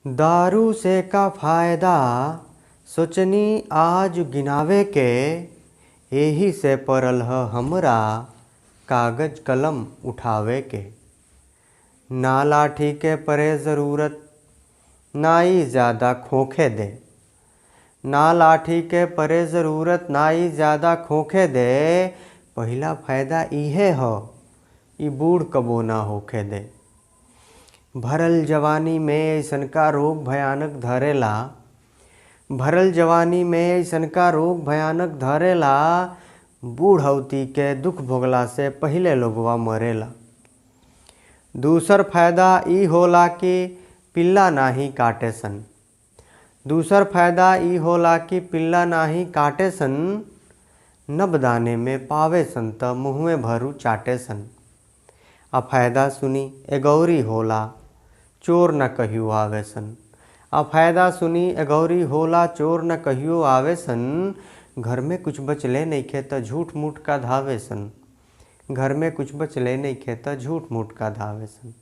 दारू से का फायदा सोचनी आज गिनावे के, एही से पड़ल ह हमरा कागज कलम उठावे के। ना लाठी के परे ज़रूरत नाई ज़्यादा खोखे दे, ना लाठी के परे ज़रूरत नाई ज़्यादा खोखे दे। पहिला फायदा इहे ह ई बूढ़ कबो ना होखे दे। भरल जवानी में ऐसनका रोग भयानक धरेला, भरल जवानी में ऐसनका रोग भयानक धरेला। बूढ़ौती के दुख भोगला से पहिले लोगवा मरेला। दूसर फायदा ई होला कि पिल्ला नाही काटे सन। दूसर फायदा ई होला कि पिल्ला नाही काटे सन। नबदाने में पावे सन त मुँहवे भरू चाटे सन। आ फायदा सुनी एगौरी होला चोर न कहियो आवे सन। आ फायदा सुनी एगौरी होला चोर न कहियो आवे सन। घर में कुछ बचले नइखे त झूठ मूठ का धावे सन। घर में कुछ बचले नइखे त झूठ मूठ का धावे सन।